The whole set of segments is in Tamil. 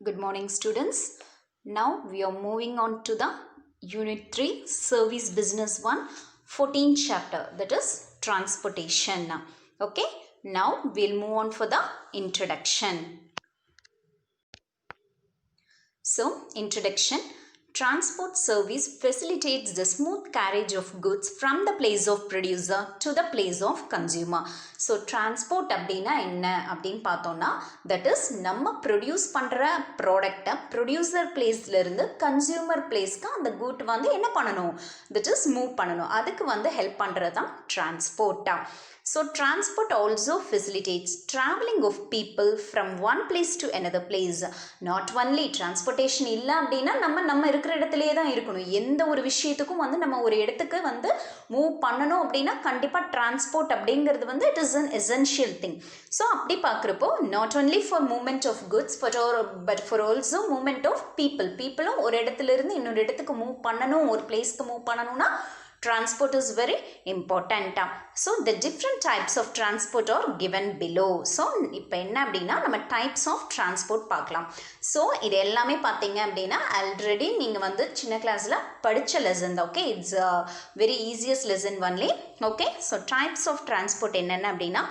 Good morning, students. Now we are moving on to the Unit 3 Service Business 1 14th chapter, that is Transportation. Okay, now we'll move on for the introduction. So, introduction. Transport service facilitates the smooth carriage of goods from the place of producer to the place of consumer. So, transport அப்படினா என்ன அப்படினு பார்த்தோம்னா, that is நம்ம ப்ரொடியூஸ் பண்ற ப்ராடக்ட்டை ப்ரொடியூசர் பிளேஸ்ல இருந்து கன்சியூமர் பிளேஸ்க்கு அந்த குட் வந்து என்ன பண்ணணும், that is மூவ் பண்ணணும். அதுக்கு வந்து ஹெல்ப் பண்றது தான் டிரான்ஸ்போர்ட்டா. So, transport also facilitates traveling of people from one place to another place. Not only transportation இல்லை அப்படின்னா நம்ம இருக்கிற இடத்துலையே தான் இருக்கணும். எந்த ஒரு விஷயத்துக்கும் வந்து நம்ம ஒரு இடத்துக்கு வந்து மூவ் பண்ணணும் அப்படின்னா கண்டிப்பாக டிரான்ஸ்போர்ட் அப்படிங்கிறது வந்து it is an essential thing. So அப்படி பார்க்குறப்போ not only for movement of goods but for also movement of பீப்புளும் ஒரு இடத்துல இருந்து இன்னொரு இடத்துக்கு மூவ் பண்ணணும், ஒரு பிளேஸ்க்கு மூவ் பண்ணணும்னா transport is very important. So the different types of transport are given below. So இப்போ என்ன அப்படின்னா நம்ம டைப்ஸ் ஆஃப் டிரான்ஸ்போர்ட் பார்க்கலாம். ஸோ இது எல்லாமே பார்த்தீங்க அப்படின்னா ஆல்ரெடி நீங்கள் வந்து சின்ன கிளாஸில் படித்த லெசன் தான். Okay, it's very easiest lesson only. Okay, so types of transport என்னென்ன அப்படின்னா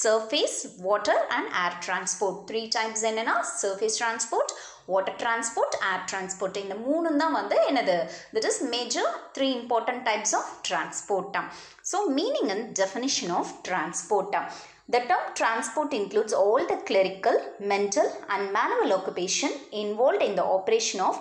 surface, water and air transport. 3 types என்னென்னா surface transport, water transport, air transport. இந்த மூணும் தான் வந்து என்னது, that is major 3 important types of transport. So meaning and definition of transport. The term transport includes all the clerical, mental and manual occupation involved in the operation of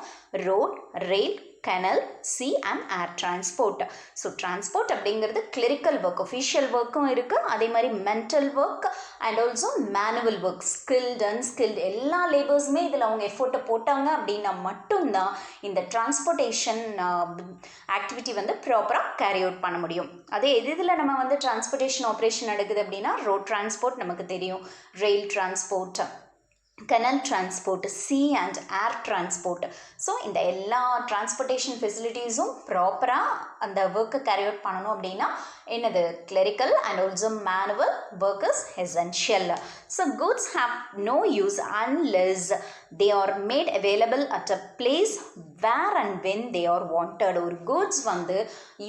road, rail, canal, sea and air transport. So transport அப்படிங்கிறது clerical work, official workக்கும் இருக்கு, அதே மாதிரி mental work and also manual work, skilled, unskilled எல்லா லேபர்ஸுமே இதில் அவங்க எஃபோர்ட்டை போட்டாங்க அப்படின்னா மட்டும்தான் இந்த டிரான்ஸ்போர்ட்டேஷன் ஆக்டிவிட்டி வந்து ப்ராப்பராக கேரி அவுட் பண்ண முடியும். அதே இதில் நம்ம வந்து டிரான்ஸ்போர்ட்டேஷன் ஆப்ரேஷன் நடக்குது அப்படின்னா ரோட் டிரான்ஸ்போர்ட் நமக்கு தெரியும், rail transport, canal transport, sea and air transport. So இந்த எல்லா டிரான்ஸ்போர்ட்டேஷன் ஃபெசிலிட்டிஸும் ப்ராப்பராக அந்த ஒர்க்கை கேரி அவுட் பண்ணணும் அப்படின்னா என்னது clerical and also manual work is essential. So goods have no use unless they are made available at a place where and when they are wanted. ஒரு குட்ஸ் வந்து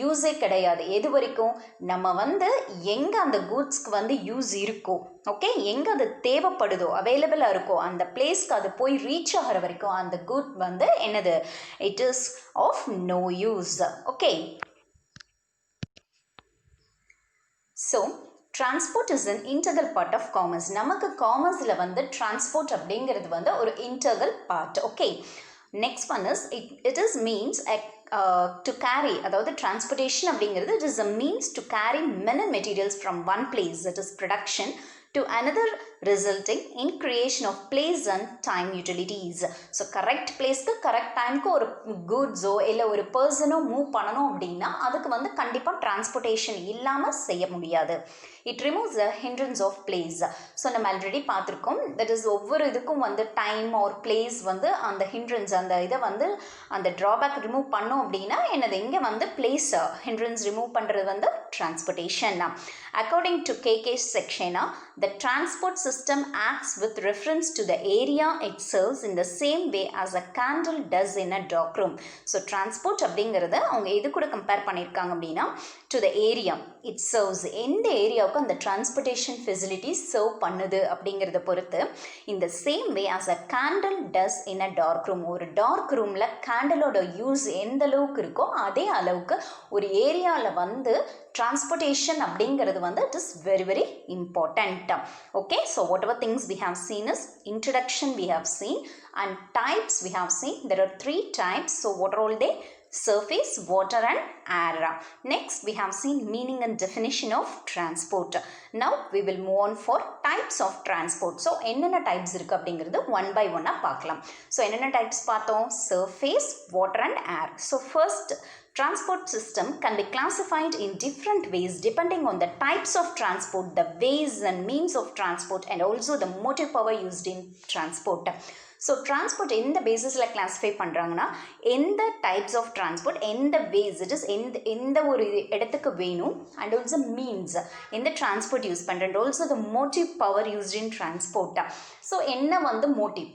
யூஸே கிடையாது எது வரைக்கும் நம்ம வந்து எங்கே அந்த குட்ஸ்க்கு வந்து யூஸ் இருக்கோ, ஓகே, எங்கே அது தேவைப்படுதோ அவைலபிளாக இருக்கோ அந்த பிளேஸ்க்கு அது போய் ரீச் ஆகிற வரைக்கும் அந்த குட் வந்து என்னது, it is of no use. Okay, so transport is an integral part of commerce. நமக்கு காமர்ஸில் வந்து டிரான்ஸ்போர்ட் அப்படிங்கிறது வந்து ஒரு integral part. Okay, next one is it is means to carry, அதாவது டிரான்ஸ்போர்ட்டேஷன் அப்படிங்கிறது it is a means to carry men and materials from one place, that is production, to another, resulting in creation of place and time utilities. So correct பிளேஸ்க்கு கரெக்ட் டைமுக்கு ஒரு குட்ஸோ இல்லை ஒரு பர்சனோ மூவ் பண்ணணும் அப்படின்னா அதுக்கு வந்து கண்டிப்பாக டிரான்ஸ்போர்ட்டேஷன் இல்லாமல் செய்ய முடியாது. It removes the hindrance of place. So நம்ம ஆல்ரெடி பார்த்துருக்கோம், தட் இஸ் ஒவ்வொரு இதுக்கும் வந்து டைம் ஒரு பிளேஸ் வந்து அந்த ஹிண்ட்ரன்ஸ் அந்த இதை வந்து அந்த ட்ராபேக் ரிமூவ் பண்ணோம் அப்படின்னா என்னது, இங்கே வந்து பிளேஸ் ஹிண்ட்ரன்ஸ் ரிமூவ் பண்ணுறது வந்து transportation. According to KK section, the transport system acts with reference to the area it serves in the same way as a candle does in a dark room. So transport அப்படிங்கிறத அவங்க எது கூட கம்பேர் பண்ணியிருக்காங்க அப்படின்னா to the area it serves, எந்த ஏரியாவுக்கு அந்த டிரான்ஸ்போர்ட்டேஷன் ஃபெசிலிட்டிஸ் சர்வ் பண்ணுது அப்படிங்கிறத பொறுத்து இந்த same way as a candle does in a dark room. ஒரு டார்க் ரூமில் கேண்டலோட யூஸ் எந்த அளவுக்கு இருக்கோ அதே அளவுக்கு ஒரு ஏரியாவில் வந்து transportation அப்படிங்கிறது வந்து it is very very important. Okay, so whatever things we have seen is introduction we have seen and types we have seen. There are 3 types. So what are all they? Surface, water and air. Next we have seen meaning and definition of transport. Now we will move on for types of transport. So என்னென்ன types இருக்கு அப்படிங்கிறது one by one பார்க்கலாம். So என்னென்ன types பார்த்தோம், surface, water and air. So first, transport system can be classified in different ways depending on the types of transport, the ways and means of transport and also the motive power used in transport. So transport எந்த பேசிஸில் கிளாஸிஃபை பண்ணுறாங்கன்னா எந்த டைப்ஸ் ஆஃப் டிரான்ஸ்போர்ட் எந்த வேஸ் இட் இஸ் எந்த ஒரு இடத்துக்கு வேணும் அண்ட் ஆல்சோ மீன்ஸ் எந்த டிரான்ஸ்போர்ட் யூஸ் பண்ணுறேன், also the motive power used in டிரான்ஸ்போர்ட்டா. ஸோ என்ன வந்து மோட்டிவ்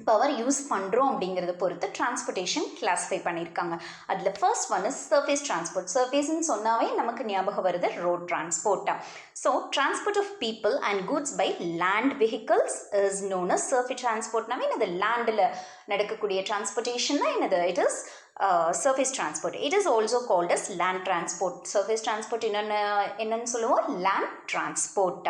பவர் யூஸ் பண்ணுறோம் அப்படிங்கிறத பொறுத்து டிரான்ஸ்போர்ட்டேஷன் கிளாஸிஃபை பண்ணியிருக்காங்க. அதில் first one is surface transport. சர்ஃபேஸ்ன்னு சொன்னாவே நமக்கு ஞாபகம் வருது ரோட் டிரான்ஸ்போர்ட்டா. So transport of people and goods by land vehicles is known as surface டிரான்ஸ்போர்ட்னாவே என்னது லேண்டில் நடக்கக்கூடிய டிரான்ஸ்போர்ட்டேஷன் தான் என்னது it is surface transport. It is also called as land transport. Surface transport என்னன்னு சொல்லுவோம் land transport.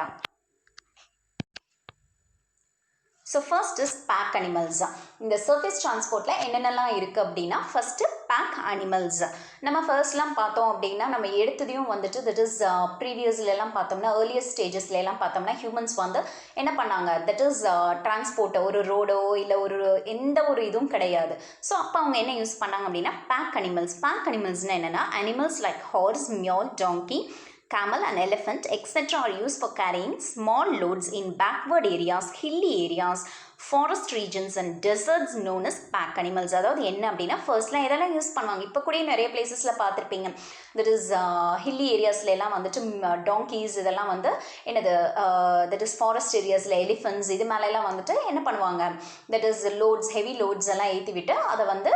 So first is pack animals. இந்த சர்ஃபேஸ் டிரான்ஸ்போர்ட்டில் என்னென்னலாம் இருக்குது அப்படின்னா ஃபஸ்ட்டு பேக் அனிமல்ஸ். நம்ம ஃபர்ஸ்ட்லாம் பார்த்தோம் அப்படின்னா நம்ம எடுத்ததையும் வந்துட்டு தட் இஸ் ப்ரீவியஸ்லாம் பார்த்தோம்னா ஏர்லியஸ்ட் ஸ்டேஜஸ்லாம் பார்த்தோம்னா ஹியூமன்ஸ் வந்து என்ன பண்ணாங்க தட் இஸ் டிரான்ஸ்போர்ட்டை ஒரு ரோடோ இல்லை ஒரு எந்த ஒரு இதுவும் கிடையாது. ஸோ அப்போ அவங்க என்ன யூஸ் பண்ணாங்க அப்படின்னா பேக் அனிமல்ஸ். பேக் அனிமல்ஸ்னால் என்னென்னா animals like horse, mule, donkey, camel and elephant etc. are used for carrying small loads in backward areas, hilly areas, forest regions and deserts known as pack animals. அதாவது என்ன அப்படின்னா ஃபர்ஸ்ட்லாம் இதெல்லாம் யூஸ் பண்ணுவாங்க. இப்போ கூட நிறைய பிளேசஸில் பார்த்துருப்பீங்க தட் இஸ் ஹில்லி ஏரியாஸ்லாம் வந்துட்டு டாங்கீஸ் இதெல்லாம் வந்து என்னது தட் இஸ் ஃபாரஸ்ட் ஏரியாஸில் எலிஃபென்ட்ஸ் இது மேலெல்லாம் வந்துட்டு என்ன பண்ணுவாங்க that is loads heavy loads எல்லாம் ஏற்றி விட்டு அதை வந்து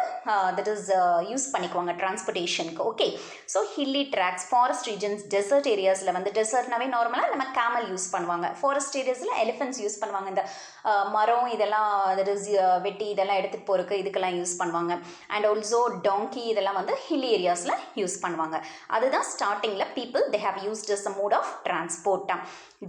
தட் இஸ் யூஸ் பண்ணிக்குவாங்க டிரான்ஸ்போர்ட்டேஷனுக்கு. Okay, so hilly tracks, forest regions, desert ஏரியாஸில் வந்து டெசர்ட்னாவே நார்மலாக நம்ம கேமல் யூஸ் பண்ணுவாங்க. ஃபாரஸ்ட் ஏரியாஸில் எலிஃபென்ட்ஸ் யூஸ் பண்ணுவாங்க. இந்த மரம் இதெல்லாம் தட் இஸ் வெட்டி இதெல்லாம் எடுத்துகிட்டு போகிறதுக்கு இதுக்கெல்லாம் யூஸ் பண்ணுவாங்க. அண்ட் ஆல்சோ டாங்கி இதெல்லாம் வந்து ஹில்லி ஏரியாஸில் யூஸ் பண்ணுவாங்க. அதுதான் ஸ்டார்டிங்கில் people they have used as a mode of டிரான்ஸ்போர்ட்டா.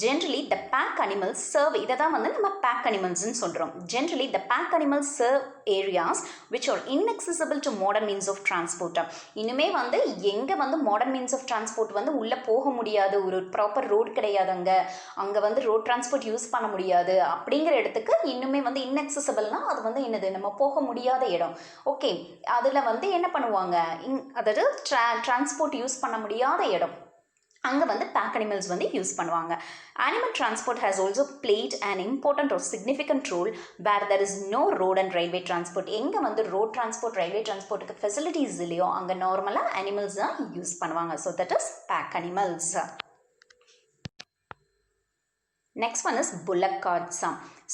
Generally the pack animals serve, இதை தான் வந்து நம்ம பேக் அனிமல்ஸ்ன்னு சொல்கிறோம். Generally the pack animals serve areas which are inaccessible to modern means of டிரான்ஸ்போர்ட்டா. இனிமே வந்து எங்கே வந்து மாடர்ன் மீன்ஸ் ஆஃப் டிரான்ஸ்போர்ட் வந்து உள்ளே போக முடியாது, ஒரு ப்ராப்பர் ரோடு கிடையாது, அங்கே வந்து ரோட் டிரான்ஸ்போர்ட் யூஸ் பண்ண முடியாது அப்படிங்கிற இடத்துக்கு இன்னுமே வந்து இன்அக்சசபிள்னா அது வந்து என்னது நம்ம போக முடியாத இடம். ஓகே, அதில் வந்து என்ன பண்ணுவாங்க அதாவது டிரான்ஸ்போர்ட் யூஸ் பண்ண முடியாத இடம் அங்கே வந்து பேக் அனிமல்ஸ் வந்து யூஸ் பண்ணுவாங்க. Animal transport has also played an important or significant role where there is no road and railway transport. எங்கே வந்து road transport, railway transportக்கு ஃபெசிலிட்டிஸ் இல்லையோ அங்கே நார்மலாக அனிமல்ஸ் தான் யூஸ் பண்ணுவாங்க. So that is pack animals. Next one is bullock carts.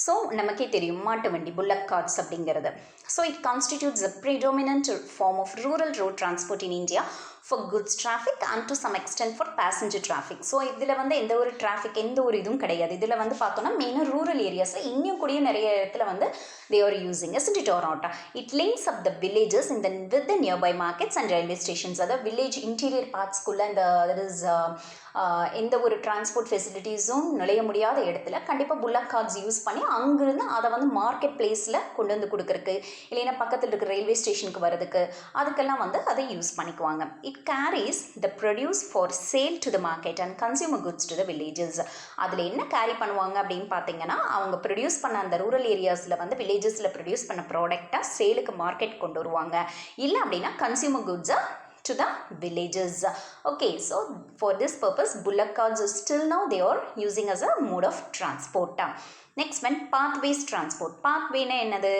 So நமக்கே தெரியும் மாட்டு வண்டி புல்லக் கார்ட்ஸ் அப்படிங்கிறது. So it constitutes a predominant form of rural road transport in India for goods traffic and to some extent for passenger traffic. So இதில் வந்து எந்த ஒரு டிராஃபிக் எந்த ஒரு இதுவும் கிடையாது. இதில் வந்து பார்த்தோன்னா மெயினாக ரூரல் ஏரியாஸில் இன்னும் கூடிய நிறைய இடத்துல வந்து they are using isn't it or not? It links up the villages in the with the nearby markets and railway stations. அதாவது வில்லேஜ் இன்டீரியர் பார்ட்ஸ்குள்ளே இந்த தட் இஸ் எந்த ஒரு டிரான்ஸ்போர்ட் ஃபெசிலிட்டிஸும் நுழைய முடியாத இடத்துல கண்டிப்பாக புல்லக் கார்ட்ஸ் யூஸ் பண்ணி அங்கிருந்து அதை வந்து மார்க்கெட் பிளேஸில் கொண்டு வந்து கொடுக்குறக்கு இல்லைன்னா பக்கத்தில் இருக்கிற ரயில்வே ஸ்டேஷனுக்கு வரதுக்கு அதுக்கெல்லாம் வந்து அதை யூஸ் பண்ணிக்குவாங்க. It carries the produce for sale to the market and consumer goods to the villages. அதில் என்ன கேரி பண்ணுவாங்க அப்படின்னு பார்த்தீங்கன்னா அவங்க ப்ரொடியூஸ் பண்ண அந்த ரூரல் ஏரியாஸில் வந்து வில்லேஜஸில் ப்ரொடியூஸ் பண்ண ப்ராடக்டாக சேலுக்கு மார்க்கெட் கொண்டு வருவாங்க. இல்லை அப்படின்னா consumer குட்ஸை to the villages. Okay, so for this purpose bullock carts are still now they are using as a mode of transport. Next one, pathways transport. Pathway na enadhu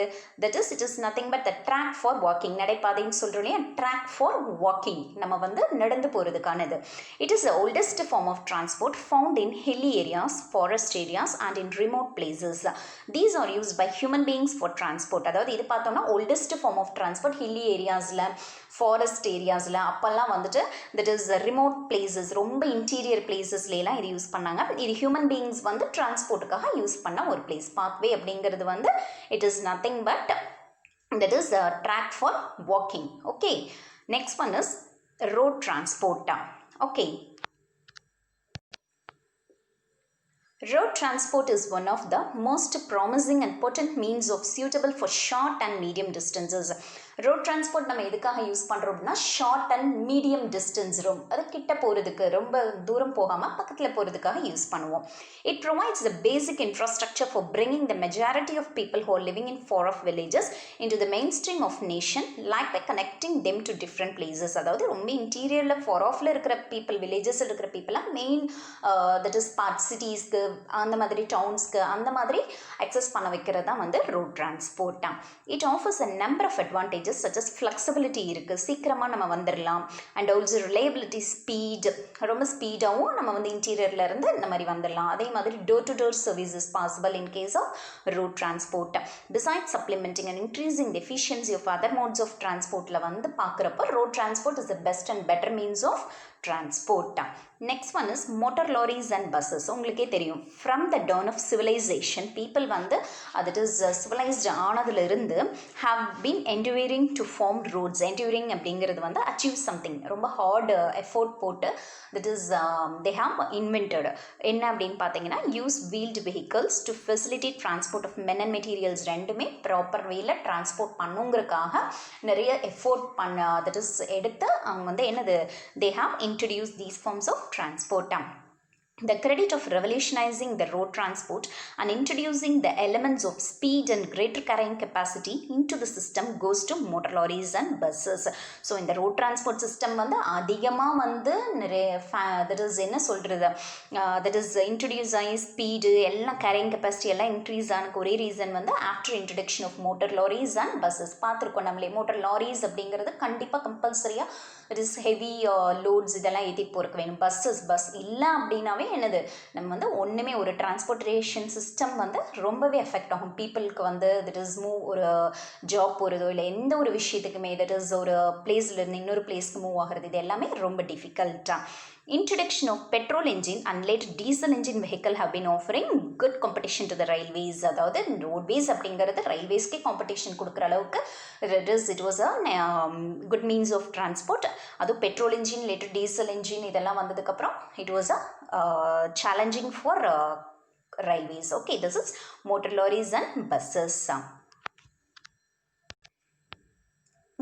that is it is nothing but the track for walking. நடைபாதைன்னு சொல்றோம் இல்லையா, track for walking நம்ம வந்து நடந்து போறதுக்கானது. It is the oldest form of transport found in hilly areas, forest areas and in remote places. These are used by human beings for transport. அதாவது இது பார்த்தோம்னா oldest form of transport hilly areasல ஃபாரஸ்ட் ஏரியாஸில் அப்போல்லாம் வந்துட்டு தட் இஸ் ரிமோட் பிளேசஸ் ரொம்ப இன்டீரியர் பிளேசஸ்லாம் இது யூஸ் பண்ணாங்க. இது ஹியூமன் பீயிங்ஸ் வந்து டிரான்ஸ்போர்ட்டுக்காக யூஸ் பண்ண ஒரு பிளேஸ். பாத்வே அப்படிங்கிறது வந்து it is nothing but that is track for walking. Okay, next one is road டிரான்ஸ்போர்ட்டா. Okay, road transport is one of the most promising and potent means of suitable for short and medium distances. Road transport நம்ம எதுக்காக யூஸ் பண்ணுறோம் அப்படின்னா ஷார்ட் அண்ட் மீடியம் டிஸ்டன்ஸ் அது கிட்ட போகிறதுக்கு ரொம்ப தூரம் போகாமல் பக்கத்தில் போகிறதுக்காக யூஸ் பண்ணுவோம். It provides the basic infrastructure for bringing the majority of people who are living in far off villages into the main stream of nation like by connecting them to different places. அதாவது ரொம்ப இன்டீரியரில் ஃபார் ஆஃபில் இருக்கிற பீப்புள் வில்லேஜஸில் இருக்கிற பீப்புளாக மெயின் தட் இஸ் பார்ட் சிட்டிஸ்க்கு அந்த மாதிரி டவுன்ஸ்க்கு அந்த மாதிரி அக்சஸ் பண்ண வைக்கிறது தான் வந்து ரோட் டிரான்ஸ்போர்ட்டாக. It offers a number of advantage advantages such as flexibility இருக்குது, சீக்கிரமாக நம்ம வந்துடலாம். அண்ட் ஆல்சோ ரிலையபிலிட்டி, ஸ்பீட், ரொம்ப ஸ்பீடாகவும் நம்ம வந்து இன்டீரியரில் இருந்து இந்த மாதிரி வந்துடலாம். அதே மாதிரி door to door service is possible in case of road transport. Besides supplementing and increasing the efficiency of other modes of transportல வந்து பார்க்குறப்ப road transport is the best and better means of transport. Next one is motor lorries and buses. உங்களுக்கே தெரியும், from the dawn of civilization people வந்து that is civilized ஆனதுலேருந்து have been enduring to form roads. enduring அப்படிங்கிறது வந்து achieve something, ரொம்ப hard effort போட்டு that is they have invented. என்ன அப்படின்னு பார்த்தீங்கன்னா use wheeled vehicles to facilitate transport of men and materials. ரெண்டுமே ப்ராப்பர் வேல டிரான்ஸ்போர்ட் பண்ணுங்கிறதுக்காக நிறைய எஃபோர்ட் that is எடுத்து அவங்க வந்து என்னது they have introduced these forms of transport. The credit of revolutionizing the road transport and introducing the elements of speed and greater carrying capacity into the system goes to motor lorries and buses. So in the road transport system வந்து அதிகமாக வந்து நிறைய that is என்ன சொல்கிறது that is introduce ஆகி ஸ்பீடு எல்லாம் கேரிங் கெப்பாசிட்டி எல்லாம் இன்க்ரீஸ் ஆனக்கு ஒரே ரீசன் வந்து after introduction of motor lorries and buses. பார்த்துருக்கோம் நம்மளே மோட்டர் லாரிஸ் அப்படிங்கிறது கண்டிப்பாக கம்பல்சரியாக that is ஹெவி லோட்ஸ் இதெல்லாம் ஏற்றிட்டு போகிறக்கு வேணும். பஸ் இல்லை அப்படின்னாவே என்னது நம்ம வந்து ஒன்றுமே ஒரு டிரான்ஸ்போர்ட்டேஷன் சிஸ்டம் வந்து ரொம்பவே எஃபெக்ட் ஆகும் பீப்புளுக்கு வந்து தட் இஸ் மூவ் ஒரு ஜாப் போகிறதோ இல்லை எந்த ஒரு விஷயத்துக்குமே தட் இஸ் ஒரு பிளேஸ்லேருந்து இன்னொரு பிளேஸ்க்கு மூவ் ஆகிறது இது எல்லாமே ரொம்ப டிஃபிகல்ட்டாக. Introduction of petrol engine and later diesel engine vehicle have been offering good competition to the railways. அதாவது roadways அப்படிங்கிறது railwaysக்கே competition கொடுக்குற அளவுக்கு it was a good means of transport. அது petrol engine later diesel engine இதெல்லாம் வந்ததுக்கப்புறம் it was a challenging for railways. Okay, this is motor lorries and buses.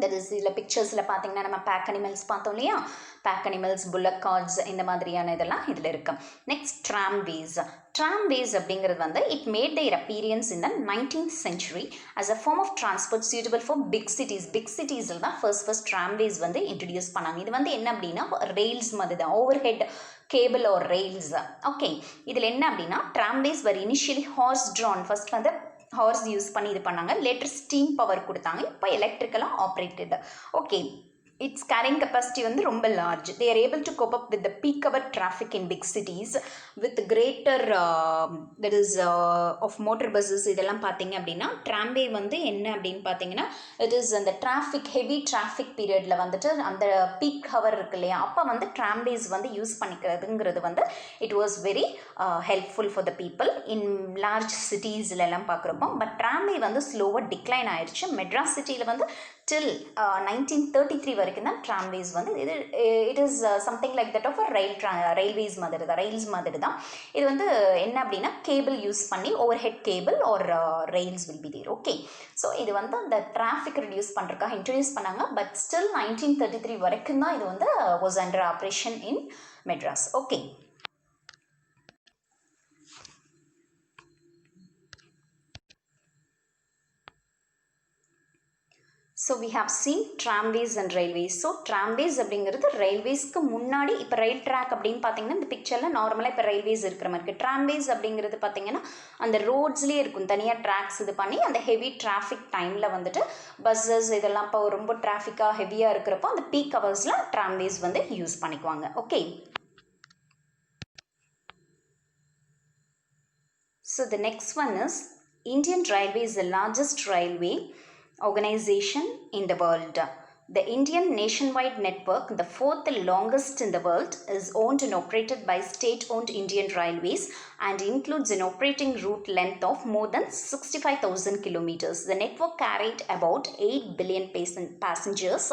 that is இதில் பிக்சர்ஸில் பார்த்தீங்கன்னா நம்ம பேக் அனிமல்ஸ் பார்த்தோம் இல்லையா, பேக் அனிமல்ஸ், புல்லக் கார்ட்ஸ் இந்த மாதிரியான இதெல்லாம் இதில் இருக்கு. நெக்ஸ்ட் ட்ராம்வேஸ் அப்படிங்கிறது வந்து it made their appearance in the 19th century as a form of transport suitable for big cities தான் ஃபர்ஸ்ட் ட்ராம்வேஸ் வந்து இன்ட்ரடியூஸ் பண்ணாங்க. இது வந்து என்ன அப்படின்னா ரெயில்ஸ் மாதிரி தான், overhead cable or rails. Okay, இதில் என்ன அப்படின்னா tramways were initially horse drawn, first வந்து ஹார்ஸ் யூஸ் பண்ணி இது பண்ணாங்க, லேட்டர் ஸ்டீம் பவர் கொடுத்தாங்க, இப்போ எலக்ட்ரிக்கலாக operated. Okay, it's carrying capacity வந்து ரொம்ப large. They are able to cope up with the peak hour traffic in big cities with greater that is of motor buses. இதெல்லாம் பார்த்தீங்க அப்படின்னா ட்ராம்வே வந்து என்ன அப்படின்னு பார்த்தீங்கன்னா இட் இஸ் அந்த டிராஃபிக் ஹெவி டிராஃபிக் பீரியடில் வந்துட்டு அந்த பீக் ஹவர் இருக்கு இல்லையா, அப்போ வந்து ட்ராம்வேஸ் வந்து யூஸ் பண்ணிக்கிறதுங்கிறது வந்து it was very helpful for the people in large சிட்டிஸ்லாம் பார்க்குறப்போ. பட் ட்ராம்வே வந்து ஸ்லோவாக டிக்ளைன் ஆயிடுச்சு. மெட்ராஸ் சிட்டியில் வந்து till 1933 வரைக்கும் தான் ட்ராம்வேஸ் வந்து இது it is something like that of a railways மாதிரி தான், ரயில்ஸ் மாதிரி தான். இது வந்து என்ன அப்படின்னா கேபிள் யூஸ் பண்ணி overhead cable or rails will be there. Okay, so இது வந்து அந்த டிராஃபிக் ரெடியூஸ் பண்ணுறதுக்காக இன்ட்ரடியூஸ் பண்ணாங்க. பட் ஸ்டில் 1933 வரைக்கும் தான் இது வந்து was under operation in Madras. Okay, so we have seen tramways and railways. So tramways அப்படிங்கிறது ரயில்வேஸ்க்கு முன்னாடி, இப்போ ரயில் ட்ராக் அப்படின்னு பார்த்தீங்கன்னா இந்த பிக்சரில் நார்மலாக இப்போ ரயில்வேஸ் இருக்கிற மாதிரி இருக்குது. ட்ராம்வேஸ் அப்படிங்கிறது பார்த்தீங்கன்னா அந்த ரோட்ஸ்லேயே இருக்கும், தனியாக ட்ராக்ஸ் இது பண்ணி அந்த ஹெவி டிராஃபிக் டைமில் வந்துட்டு பஸ்ஸஸ் இதெல்லாம் இப்போ ரொம்ப டிராஃபிக்காக ஹெவியாக இருக்கிறப்போ அந்த பீக் ஹவர்ஸில் ட்ராம்வேஸ் வந்து யூஸ் பண்ணிக்குவாங்க. Okay, so the next one is Indian Railway is the largest railway organization in the world. The Indian nationwide network, the fourth longest in the world, is owned and operated by state-owned Indian Railways and includes an operating route length of more than 65,000 kilometers. The network carried about 8 billion passengers,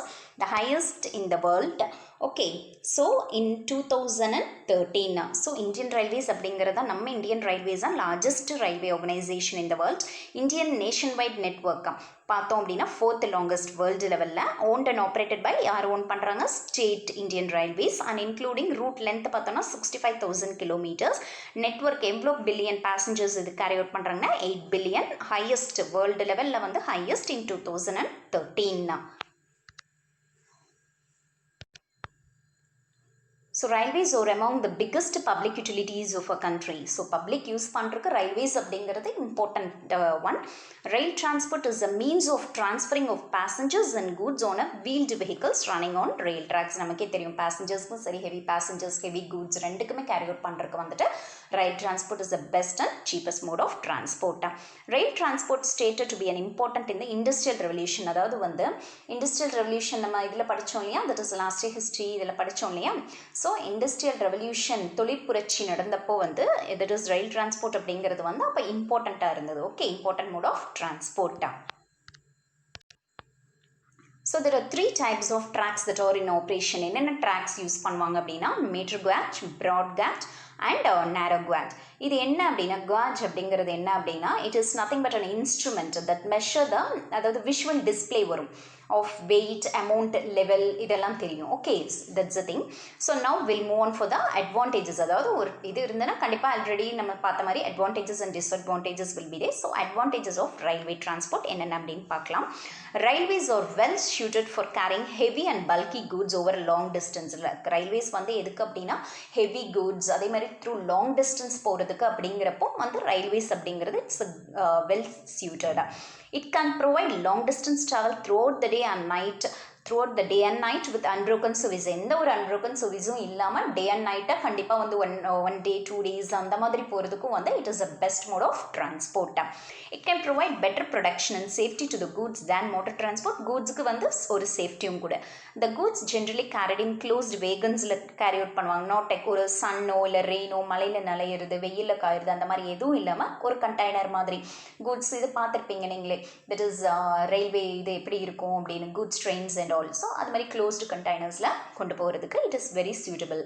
the highest in the world. Okay, so in 2013, so Indian Railways அப்படிங்கிறதா நம்ம Indian Railways தான் largest railway organization in the world. Indian nationwide network பார்த்தோம் அப்படின்னா fourth longest world லெவலில், owned and operated by யார் ஓன் பண்ணுறாங்க, state Indian Railways, and including route length பார்த்தோம்னா 65,000 kilometers. network எவ்வளோ பில்லியன் பேசஞ்சர்ஸ் இது கேரி அவுட் பண்ணுறாங்கன்னா 8 பில்லியன், ஹையஸ்ட் வேர்ல்டு லெவலில் வந்து ஹையஸ்ட் இன் 2013. ஸோ ரயில்வேஸ் ஒரு among the biggest public utilities of a country. So public use பண்ணுறதுக்கு ரயில்வேஸ் அப்படிங்கிறது important one. Rail transport is a means of transferring of passengers and goods on a wheeled vehicles running on rail tracks. நமக்கே தெரியும் பேசஞ்சர்ஸ்க்கும் சரி ஹெவி பேசஞ்சர்ஸ் ஹெவி கூட்ஸ் ரெண்டுக்குமே கேரி அவுட் பண்ணுறதுக்கு வந்துட்டு ரயில் transport is the best and cheapest mode of transport. Rail transport stated to be an important in the industrial revolution. அதாவது வந்து industrial revolution நம்ம இதில் படித்தோம் இல்லையா, that is last year history இதில் படித்தோம் இல்லையா. ஸோ இண்டஸ்ட்ரியல் ரெவல்யூஷன் தொழிற்புரட்சி நடந்தப்போ வந்து that is ரயில் டிரான்ஸ்போர்ட் அப்படிங்கிறது வந்து அப்போ இம்பார்ட்டண்ட்டாக இருந்தது. ஓகே, இம்பார்ட்டன்ட் மோட் ஆஃப் டிரான்ஸ்போர்ட்டா. So there are 3 types of tracks that are in operation. என்னென்ன tracks யூஸ் பண்ணுவாங்க அப்படின்னா meter gauge, broad gauge and narrow gauge. இது என்ன அப்படின்னா gauge அப்படிங்கிறது என்ன அப்படின்னா it is nothing but an instrument that measure the அதாவது visual display வரும் of weight, amount, level இதெல்லாம் தெரியும். Okay, that's the thing. So now we'll move on for the advantages. அதாவது ஒரு இது இருந்ததுன்னா கண்டிப்பாக ஆல்ரெடி நம்ம பார்த்த மாதிரி advantages and disadvantages will be there. So advantages of railway transport என்னென்ன அப்படின்னு பார்க்கலாம். Railways are well suited for carrying heavy and bulky goods over long distance. Railways வந்து எதுக்கு அப்படின்னா heavy goods அதே மாதிரி through long distance போகிறதுக்கு அப்படிங்கிறப்போ வந்து railways அப்படிங்கிறது it's well suited. It can provide long distance travel throughout the day and night with unbroken service. எந்த ஒரு unbroken serviceம் இல்லாமல் டே அண்ட் நைட்டை கண்டிப்பாக வந்து ஒன் டே 2 days அந்த மாதிரி போகிறதுக்கும் வந்து it is the best mode of transport. It can provide better protection and safety to the goods than motor transport. goodsக்கு வந்து ஒரு சேஃப்டியும் கூட. The goods generally carried in closed wagonsல கேரி அவுட் பண்ணுவாங்க. நாட் லைக் ஒரு சன்னோ இல்லை ரெயினோ மலையில் நலையிறது வெயிலில் காயுறது அந்த மாதிரி எதுவும் இல்லாமல் ஒரு கண்டெய்னர் மாதிரி கூட்ஸ் இது பார்த்துருப்பீங்க நீங்களே. தட் இஸ் ரயில்வே இது எப்படி இருக்கும் அப்படின்னு goods trains and also அது மாதிரி closed containers-ல கொண்டு போகிறதுக்கு it is very suitable.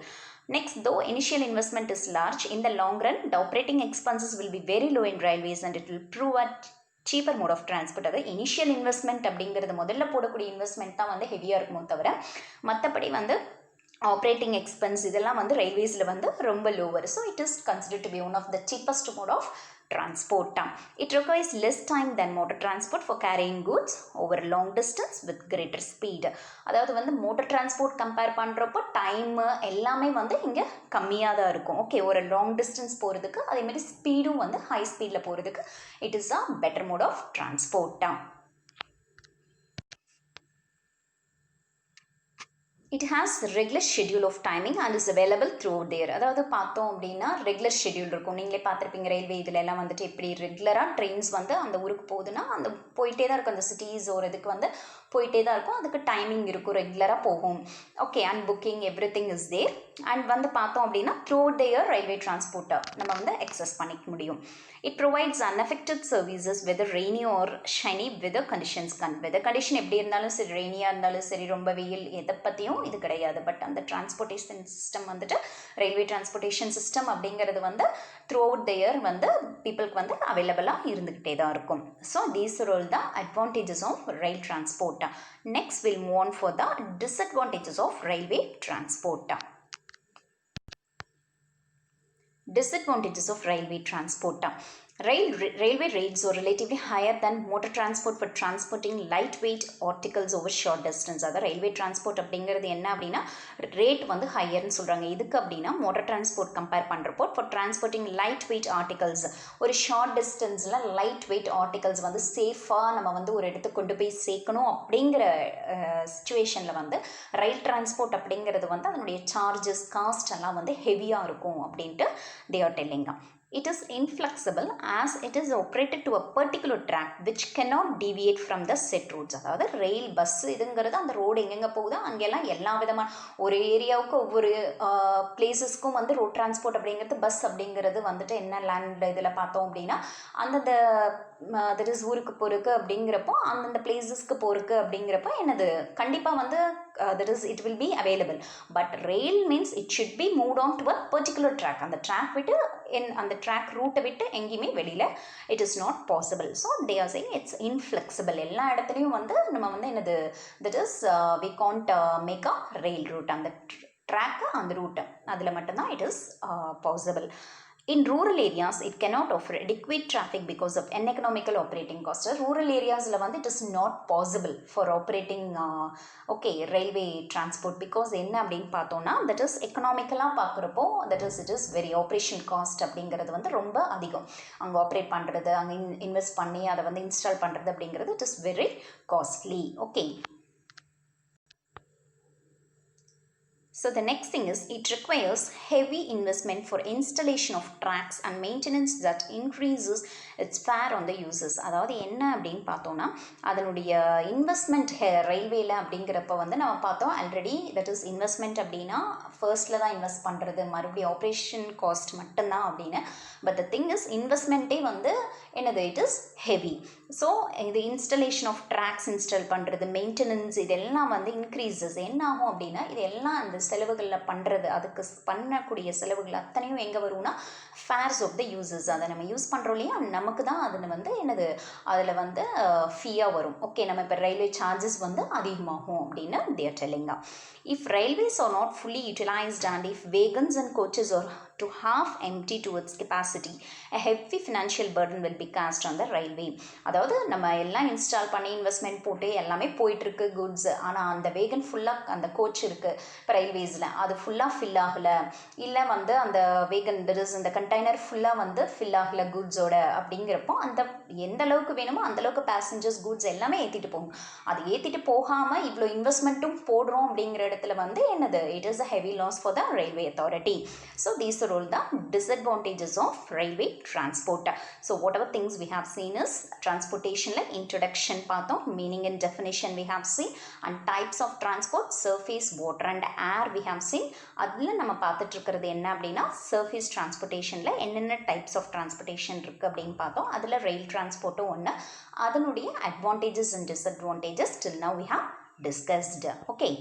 Next, though initial investment is large, in the long run the operating expenses will be very low in railways and it will prove a cheaper mode of transport. அது இனிஷியல் இன்வெஸ்ட்மெண்ட் அப்படிங்கிறது முதல்ல போடக்கூடிய இன்வெஸ்ட்மெண்ட் தான் வந்து ஹெவியாக இருக்குமோ தவிர மற்றபடி வந்து ஆப்ரேட்டிங் எக்ஸ்பென்ஸ் இதெல்லாம் வந்து ரயில்வேஸில் வந்து ரொம்ப lower. So it is considered to be one of the cheapest mode of transport. It requires less time than motor transport for carrying goods over long distance with greater speed. அதாவது வந்து மோட்டர் டிரான்ஸ்போர்ட் கம்பேர் பண்ணுறப்போ டைமு எல்லாமே வந்து இங்கே கம்மியாக தான் இருக்கும். ஓகே, ஒரு லாங் டிஸ்டன்ஸ் போகிறதுக்கு அதேமாதிரி ஸ்பீடும் வந்து ஹை ஸ்பீடில் போகிறதுக்கு it is a better mode of டிரான்ஸ்போர்ட்டா. It has regular schedule of timing and is available throughout there. அதாவது பார்த்தோம் அப்படின்னா ரெகுலர் ஷெட்யூல் இருக்கும். நீங்களே பார்த்துருப்பீங்க ரயில்வே இதில் எல்லாம் வந்துட்டு எப்படி ரெகுலராக ட்ரெயின்ஸ் வந்து அந்த ஊருக்கு போகுதுன்னா அந்த போயிட்டே தான் இருக்கும். அந்த சிட்டிஸ் ஒரு இதுக்கு வந்து போயிட்டே தான் இருக்கும். அதுக்கு டைமிங் இருக்கும், ரெகுலராக போகும். Okay, and booking everything is there. And வந்து பார்த்தோம் அப்படின்னா த்ரூஅவுட் த இயர் ரயில்வே டிரான்ஸ்போர்ட்டை நம்ம வந்து எக்ஸஸ் பண்ணிக்க முடியும். It provides unaffected services whether rainy or shiny weather conditions. Weather condition எப்படி இருந்தாலும் சரி, ரெய்னியாக இருந்தாலும் சரி, ரொம்ப வெயில் எதை பற்றியும் இது கிடையாது. பட் அந்த டிரான்ஸ்போர்ட்டேஷன் சிஸ்டம் வந்துட்டு ரயில்வே டிரான்ஸ்போர்ட்டேஷன் சிஸ்டம் அப்படிங்கிறது வந்து த்ரூ அவுட் த இயர் வந்து பீப்புளுக்கு வந்து அவைலபிளாக இருந்துக்கிட்டே தான் இருக்கும். So these are all the advantages of rail transport. Next will move on for the disadvantages of railway transport. Disadvantages of railway transport. Railway rates are relatively higher than motor transport for transporting lightweight articles over short distance. அதாவது ரயில்வே டிரான்ஸ்போர்ட் அப்படிங்கிறது என்ன அப்படின்னா ரேட் வந்து ஹையர்னு சொல்கிறாங்க. இதுக்கு அப்படின்னா மோட்டர் டிரான்ஸ்போர்ட் கம்பேர் பண்ணுறப்போ for transporting light weight articles ஒரு ஷார்ட் டிஸ்டன்ஸில் லைட் வெயிட் ஆர்டிகல்ஸ் வந்து சேஃபாக நம்ம வந்து ஒரு இடத்துக்கு கொண்டு போய் சேர்க்கணும் அப்படிங்கிற சுச்சுவேஷனில் வந்து ரயில் டிரான்ஸ்போர்ட் அப்படிங்கிறது வந்து அதனுடைய சார்ஜஸ் காஸ்ட் எல்லாம் வந்து ஹெவியாக இருக்கும் அப்படின்ட்டு they are telling. It is inflexible as it is operated to a particular track which cannot deviate from the set routes. அதாவது ரயில் பஸ் இதுங்கிறது அந்த ரோடு எங்கெங்கே போகுதோ அங்கெல்லாம் எல்லா விதமான ஒரு ஏரியாவுக்கு ஒவ்வொரு பிளேசஸ்க்கும் வந்து ரோட் டிரான்ஸ்போர்ட் அப்படிங்கிறது பஸ் அப்படிங்கிறது வந்துட்டு என்ன லேண்ட் இதில் பார்த்தோம் அப்படின்னா அந்தந்த தட் இஸ் ஊருக்கு போகிறதுக்கு அப்படிங்கிறப்போ அந்தந்த பிளேசஸ்க்கு போகிறதுக்கு அப்படிங்கிறப்போ என்னது கண்டிப்பாக வந்து that is it will be available. But rail means it should be move on to a particular track. அந்த ட்ராக் விட்டு அந்த ட்ராக் ரூட்டை விட்டு எங்கேயுமே வெளியில் it is not possible. So they are saying it's inflexible. எல்லா இடத்துலையும் வந்து நம்ம வந்து என்னது that is we can't make a rail route. அந்த ட்ராக்கு அந்த ரூட்டை அதில் மட்டும்தான் it is possible. In rural areas, it cannot offer adequate traffic because of uneconomical operating costs. Rural areas, it is not possible for operating railway transport because என்ன அப்படின்னு பார்த்தோம்னா that is economically பார்க்குறப்போ that is it is very operation cost அப்படிங்கிறது வந்து ரொம்ப அதிகம். அங்கே ஆப்ரேட் பண்ணுறது, அங்கே இன்வெஸ்ட் பண்ணி அதை வந்து இன்ஸ்டால் பண்ணுறது அப்படிங்கிறது it is very costly. Okay. So the next thing is it requires heavy investment for installation of tracks and maintenance that increases its fare on the users. அதாவது என்ன அப்படின்னு பார்த்தோம்னா அதனுடைய இன்வெஸ்ட்மெண்ட் ரயில்வேல அப்படிங்கிறப்ப வந்து நம்ம பார்த்தோம் ஆல்ரெடி தட் இஸ் இன்வெஸ்ட்மெண்ட் அப்படின்னா ஃபர்ஸ்டில் தான் இன்வெஸ்ட் பண்ணுறது, மறுபடியும் ஆப்ரேஷன் காஸ்ட் மட்டும்தான் அப்படின்னு. பட் த திங் இஸ் இன்வெஸ்ட்மெண்ட்டே வந்து என்னது இட் இஸ் ஹெவி. ஸோ இது இன்ஸ்டலேஷன் ஆஃப் ட்ராக்ஸ் இன்ஸ்டால் பண்ணுறது, மெயின்டெனன்ஸ் இதெல்லாம் வந்து இன்க்ரீசஸ் என்ன ஆகும் அப்படின்னா இது எல்லாம் அந்த செலவுகளில் பண்ணுறது, அதுக்கு பண்ணக்கூடிய செலவுகள் அத்தனையும் எங்கே வரும்னா ஃபேர்ஸ் ஆஃப் த யூசர்ஸ். அதை நம்ம யூஸ் பண்ணுறோம் இல்லையா, நமக்கு தான் அதில் வந்து என்னது அதில் வந்து ஃபீயாக வரும். ஓகே, நம்ம இப்போ ரயில்வே சார்ஜஸ் வந்து அதிகமாகும் அப்படின்னு தேர் டெல்லிங்கா. If railways are not fully utilized and if wagons and coaches are to half empty to its capacity, a heavy financial burden will be cast on the railway. அதாவது நம்ம எல்லாம் இன்ஸ்டால் பண்ணி இன்வெஸ்ட்மெண்ட் போட்டு எல்லாமே போயிட்டுருக்கு குட்ஸ், ஆனால் அந்த வேகன் ஃபுல்லாக அந்த கோச் இருக்குது இப்போ ரயில்வேஸில் அது ஃபுல்லாக ஃபில் ஆகலை, இல்லை வந்து அந்த வேகன் அந்த கண்டெய்னர் ஃபுல்லாக வந்து ஃபில் ஆகலை குட்ஸோட அப்படிங்கிறப்போ அந்த எந்த அளவுக்கு வேணுமோ அந்தளவுக்கு பேசஞ்சர்ஸ் குட்ஸ் எல்லாமே ஏற்றிட்டு போகும். அது ஏற்றிட்டு போகாமல் இவ்வளோ இன்வெஸ்ட்மெண்ட்டும் போடுறோம் அப்படிங்கிற இடத்துல வந்து என்னது it is a heavy loss for the railway authority. So these are all the disadvantages of railway transport. So whatever things we have seen is transportation like introduction பார்த்தோம், meaning and definition we have seen, and types of transport surface, water and air we have seen. அதில் நம்ம பார்த்துட்டு இருக்கிறது என்ன அப்படின்னா surface transportationல என்னென்ன types of transportation இருக்குது அப்படின்னு பார்த்தோம். அதில் rail transportum ஒன்று, அதனுடைய advantages and disadvantages till now we have discussed. Okay.